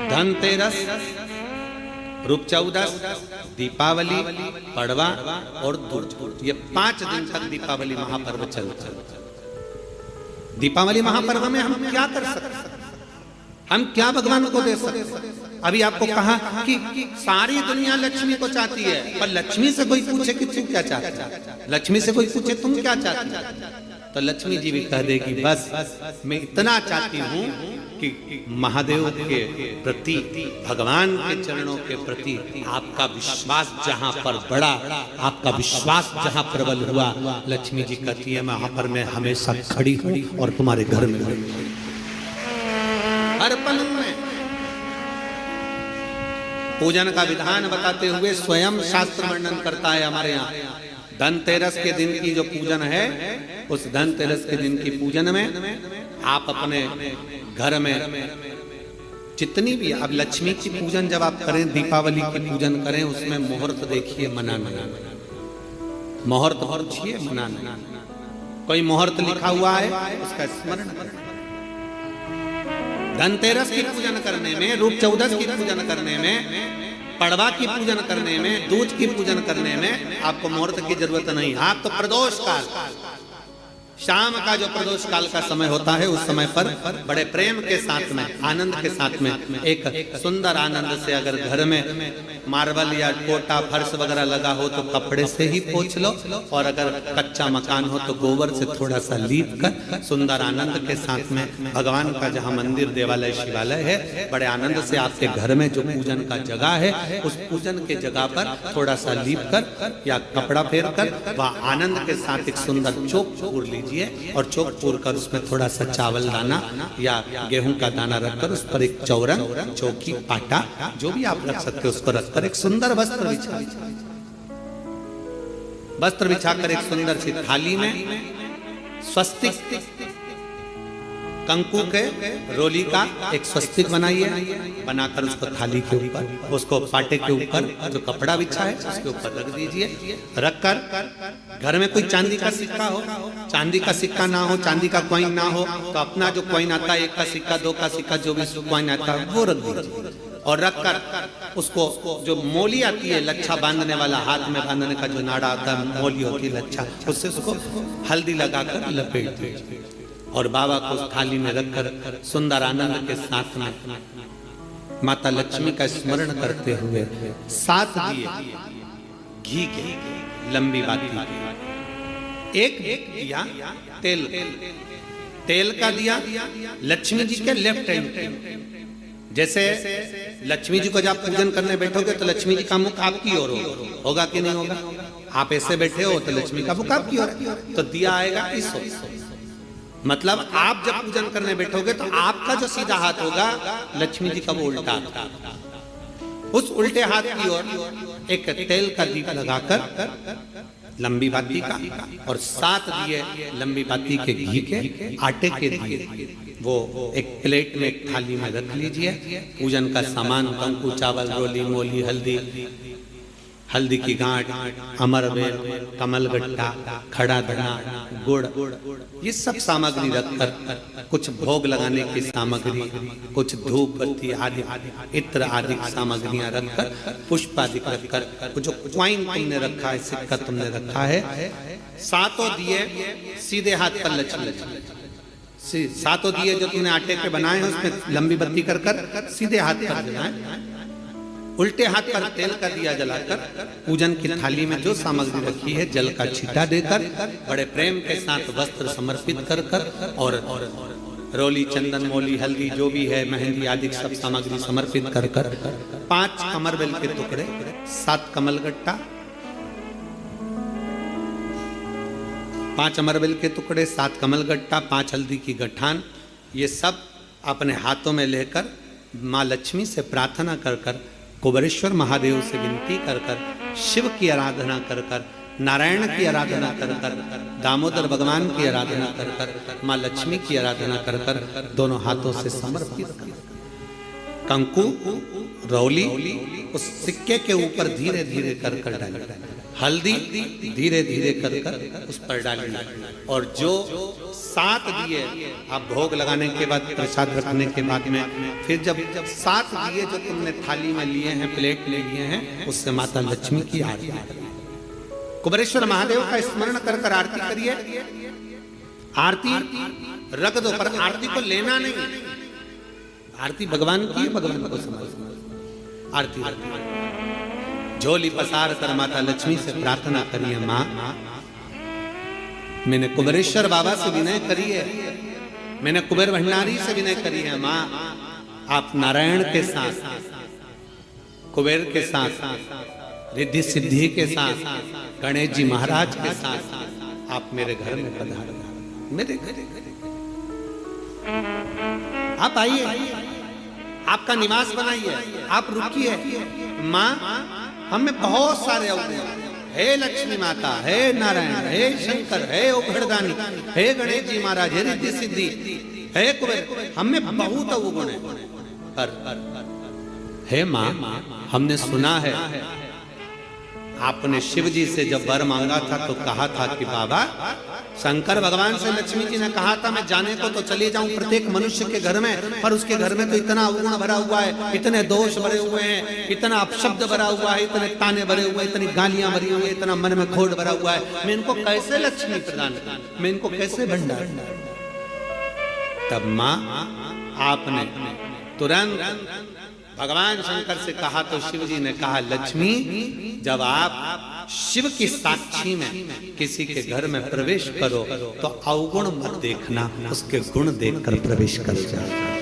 धनतेरस, रूप चौदस, दीपावली, पड़वा और दूज, ये 5 दिन तक दीपावली महापर्व चलता है। दीपावली महापर्व में हम क्या कर सकते हैं? हम क्या भगवान को दे सकते हैं? अभी आपको कहा कि सारी दुनिया लक्ष्मी को चाहती है, पर लक्ष्मी से कोई पूछे कि तू क्या चाहता है, लक्ष्मी से कोई पूछे तुम क्या चाहती है, तो लक्ष्मी जी भी कह देगी बस मैं इतना चाहती हूँ कि महादेव के प्रति, भगवान के चरणों के प्रति आपका विश्वास जहाँ पर बढ़ा, आपका विश्वास जहाँ प्रबल हुआ, लक्ष्मी जी कहती है वहां पर मैं हमेशा खड़ी हूँ और तुम्हारे घर में हर पल में। पूजन का विधान बताते हुए स्वयं शास्त्र वर्णन करता है हमारे यहाँ। धनतेरस के दिन की जो पूजन है, उस धनतेरस के दिन की पूजन में आप अपने घर में जितनी भी, अब लक्ष्मी की पूजन जब आप करें, दीपावली की पूजन करें, उसमें मुहूर्त देखिए, मनाना, मुहूर्त पूछिए, मनाना, कोई मुहूर्त लिखा हुआ है उसका स्मरण करें। धनतेरस की पूजन करने में, रूप चौदस की पूजन करने में, पड़वा की पूजन करने में, दूज की पूजन करने में आपको मुहूर्त की जरूरत नहीं। आप तो प्रदोष काल, शाम का जो प्रदोष काल का समय होता है, उस समय पर बड़े प्रेम के साथ में, आनंद के साथ में, एक सुंदर आनंद से, अगर घर में मार्बल या कोटा फर्श वगैरह लगा हो तो कपड़े से ही पोंछ लो, और अगर कच्चा मकान हो तो गोबर से थोड़ा सा लीप कर सुंदर आनंद के साथ में भगवान का जहाँ मंदिर, देवालय, शिवालय है, बड़े आनंद से आपके घर में जो पूजन का जगह है, उस पूजन के जगह पर थोड़ा सा लीप कर या कपड़ा फेर कर वह आनंद के साथ एक सुंदर चौक पूर लीजिए, और चौक पूर कर उसमें थोड़ा सा चावल दाना या गेहूं का दाना रखकर उस पर एक चौरंग, चौकी, पाटा, जो भी आप रख सकते हो उसको रखकर एक सुंदर वस्त्र बिछाकर एक सुंदर सी थाली में स्वस्तिक, कंकु के रोली का एक स्वस्तिक बनाइए, बनाकर उसको थाली के ऊपर, उसको पाटे के ऊपर जो कपड़ा बिछा है उसके ऊपर रख दीजिए। रखकर घर में कोई चांदी का सिक्का हो, चांदी का सिक्का ना हो, चांदी का कॉइन ना हो, तो अपना जो कॉइन आता है, 1 का सिक्का, 2 का सिक्का, जो भी कॉइन आता है वो रख दीजिए। और रखकर उसको जो मोली आती है, लच्छा बांधने वाला, हाथ में बांधने का जो नाड़ा आता है, मोली होती है लच्छा, उससे उसको हल्दी लगाकर लपेट दीजिए और बाबा को उस थाली में रखकर सुंदर आनंद के साथ में माता लक्ष्मी का स्मरण करते हुए 7 दिए घी के, लंबी बाती, एक दिया तेल का दिया लक्ष्मी जी के लेफ्ट हैंड। जैसे लक्ष्मी जी को जब पूजन करने बैठोगे तो लक्ष्मी जी का मुख आपकी ओर होगा कि नहीं होगा? आप ऐसे बैठे हो तो लक्ष्मी का मुख आपकी ओर, तो दिया आएगा इस ओर। मतलब आप जब पूजन करने बैठोगे तो आपका जो सीधा हाथ होगा, लक्ष्मी जी का वो उल्टा हाथ, उस उल्टे हाथ की ओर एक तेल का दीप लगाकर लंबी बाती का, और 7 दिए लंबी बाती के घी के, आटे के दिए, वो एक प्लेट में, एक थाली में रख लीजिए। पूजन का सामान, कंकु, चावल, रोली, मोली, हल्दी की गांठ, अमरबेल, कमलगट्टा, खड़ा धना, गुड़, ये सब सामग्री रखकर, कुछ भोग लगाने की सामग्री, कुछ धूप बत्ती आदि, इत्र आदि सामग्रियां रखकर, पुष्प आदि रखकर, जो क्वाइन तुमने रखा है, सिक्का तुमने रखा है, 7 दिए सीधे हाथ पर लक्ष्मी, 7 दिए जो तुमने आटे के बनाए हैं उसमें लंबी बत्ती कर सीधे हाथ पर जलाएं, उल्टे हाथ पर तेल का दिया जलाकर पूजन की थाली में जो सामग्री रखी है जल का छींटा देकर, बड़े प्रेम के साथ वस्त्र समर्पित कर और रोली, चंदन, मोली, हल्दी जो भी है, मेहंदी आदि सब सामग्री समर्पित कर 5 अमरबेल के टुकड़े, 7 कमलगट्टा, 5 अमरबेल के टुकड़े, 7 कमलगट्टा, 5 हल्दी की गठान, ये सब अपने हाथों में लेकर माँ लक्ष्मी से प्रार्थना कर कुबेरेश्वर महादेव से विनती कर शिव की आराधना कर नारायण की आराधना कर दामोदर भगवान की आराधना कर माँ लक्ष्मी की आराधना कर दोनों हाथों से समर्पित कर कंकु, रौली उस सिक्के के ऊपर धीरे धीरे कर डाल, हल्दी धीरे धीरे कर कर उस पर डालना, और जो 7 दिए आप भोग लगाने के बाद, प्रसाद रखने के बाद में, फिर जब 7 दिए जो तुमने थाली में लिए हैं, प्लेट ले लिए हैं, उससे माता लक्ष्मी की आरती करिए। कुबेरेश्वर महादेव का स्मरण कर कर आरती करिए। आरती रख दो, पर आरती को लेना नहीं। आरती भगवान की, भगवान को समझ। आरती झोली पसार कर माता लक्ष्मी से प्रार्थना करिए, माँ मैंने कुबेरेश्वर बाबा से विनय करी है, मैंने कुबेर भंडारी से विनय करी है, माँ आप नारायण के साथ, कुबेर के साथ, रिद्धि सिद्धि के साथ, गणेश जी महाराज के साथ आप मेरे घर में पधारो, मेरे घर आप आइए, आपका निवास बनाइए, आप रुकिए। माँ हमें बहुत सारे अवगुण, हे लक्ष्मी माता, हे नारायण, हे शंकर, हे औघड़दानी, हे गणेश जी महाराज, हे रिद्धि सिद्धि, हे कुबेर, हमें बहुत अवगुण है। पर हे माँ हमने सुना है आपने शिव जी से जब वर मांगा था तो कहा था कि बाबा, शंकर भगवान से लक्ष्मी जी ने कहा था मैं जाने को तो चले जाऊं प्रत्येक मनुष्य के घर में, पर उसके घर में तो इतना अवगुण भरा हुआ है, इतने दोष भरे हुए हैं, इतना अपशब्द भरा हुआ है, इतने ताने भरे हुए, इतनी गालियां भरी हुई, इतना मन में खोट भरा हुआ है, मैं इनको कैसे लक्ष्मी प्रदान करूं, मैं इनको कैसे भंडार। तब माँ आपने तुरंत भगवान शंकर से कहा तो शिव जी ने कहा, लक्ष्मी जब आप शिव की साक्षी में किसी के घर में प्रवेश करो तो अवगुण मत देखना, उसके गुण देखकर प्रवेश कर जाओ।